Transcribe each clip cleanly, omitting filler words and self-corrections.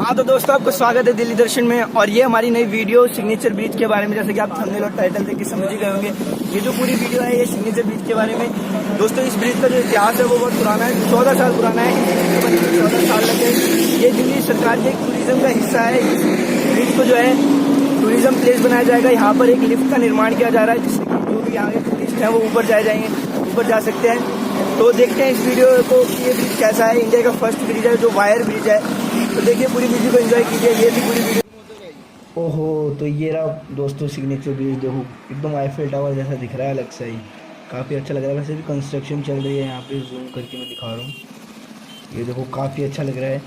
हाँ तो दोस्तों आपको स्वागत है दिल्ली दर्शन में। और ये हमारी नई वीडियो सिग्नेचर ब्रिज के बारे में, जैसे कि आप थंबनेल और टाइटल देख के समझ ही गए होंगे। ये जो पूरी वीडियो है ये सिग्नेचर ब्रिज के बारे में। दोस्तों इस ब्रिज का जो इतिहास है वो बहुत पुराना है, 14 साल पुराना है। 14 साल लगे। ये दिल्ली सरकार के टूरिज्म का हिस्सा है। इस ब्रिज को जो है टूरिज्म प्लेस बनाया जाएगा। यहाँ पर एक लिफ्ट का निर्माण किया जा रहा है, जिससे कि जो भी यहाँ के टूरिस्ट हैं वो ऊपर जा सकते हैं। तो देखते हैं इस वीडियो को कि ये ब्रिज कैसा है। इंडिया का फर्स्ट ब्रिज है जो वायर ब्रिज है। तो देखिए पूरी वीडियो को एंजॉय कीजिए। ये थी पूरी वीडियो। ओहो, तो ये रहा दोस्तों सिग्नेचर ब्रिज। देखो एकदम आईफिल टावर जैसा दिख रहा है अलग से ही, काफ़ी अच्छा लग रहा है। वैसे भी कंस्ट्रक्शन चल रही है यहाँ पे, जूम करके मैं दिखा रहा हूँ। ये देखो काफ़ी अच्छा लग रहा है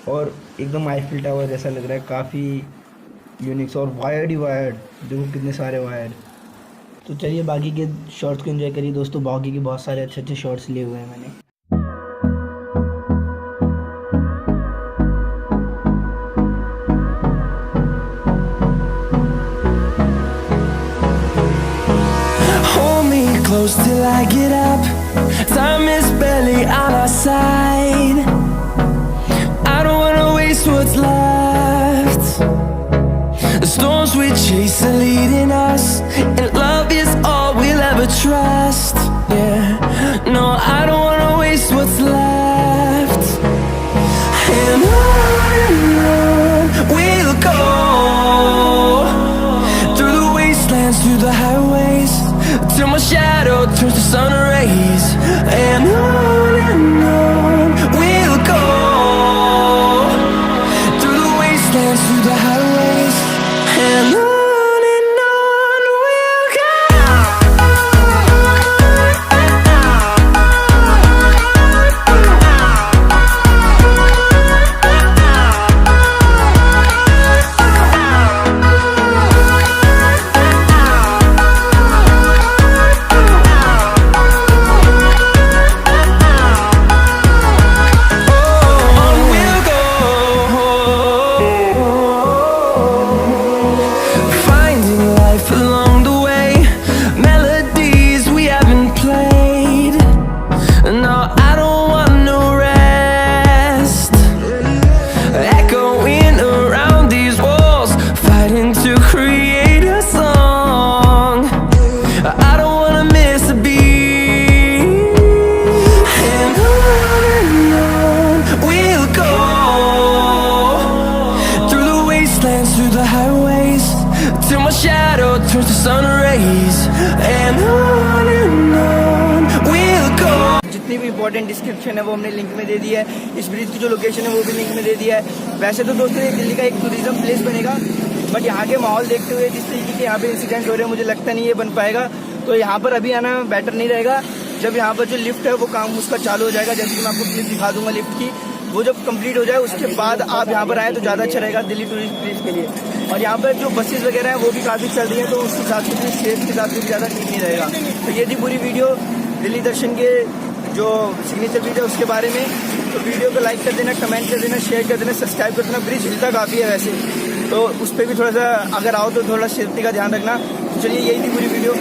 और एकदम आईफिल टावर जैसा लग रहा है, काफ़ी यूनिक्स। और वायर्ड ही वायर्ड, देखो कितने सारे वायर। तो चलिए बाकी के शॉर्ट्स को एंजॉय करिए दोस्तों। बाकी के बहुत सारे अच्छे अच्छे शॉर्ट्स लिए हुए हैं मैंने। Close till I get up. Time is barely on our side. I don't wanna waste what's left. The storms we chase are leading us, and love is all we'll ever trust. Yeah, no, I don't wanna waste what's left. And on we'll go, through the wastelands, through the highways, till my shadow turns to sun rays. And on we'll go, through the wastelands, through the highways. And on we'll go. Through the highways, till my shadow turns to sun rays. And on we'll go. जितनी भी important description है वो हमने link में दे दी है। इस bridge की जो लोकेशन है वो भी लिंक में दे दिया है। वैसे तो दोस्तों ये दिल्ली का एक टूरिज्म प्लेस बनेगा, बट यहाँ के माहौल देखते हुए, जिस तरीके के यहाँ पे इंसिडेंट हो रहे हैं, मुझे लगता नहीं ये बन पाएगा। तो यहाँ पर अभी आना बेटर नहीं रहेगा। जब यहाँ पर जो लिफ्ट है वो काम उसका चालू हो जाएगा, जैसे कि मैं आपको क्लिप दिखा दूंगा लिफ्ट की, वो जब कंप्लीट हो जाए उसके बाद आप यहाँ पर आए तो ज़्यादा अच्छा रहेगा दिल्ली टूरिस्ट प्लेस के लिए। और यहाँ पर जो बसेस वगैरह हैं वो भी काफ़ी चल रही है, तो उस हिसाब से सेफ के हिसाब से भी ज़्यादा ठीक नहीं रहेगा। तो ये थी पूरी वीडियो दिल्ली दर्शन के जो सिग्नेचर ब्रिज है उसके बारे में। तो वीडियो को लाइक कर देना, कमेंट कर देना, शेयर कर देना, सब्सक्राइब कर देना। ब्रिज हिलता काफ़ी है वैसे, तो उस पर भी थोड़ा सा अगर आओ तो थोड़ा सेफ्टी का ध्यान रखना। तो चलिए यही थी पूरी वीडियो।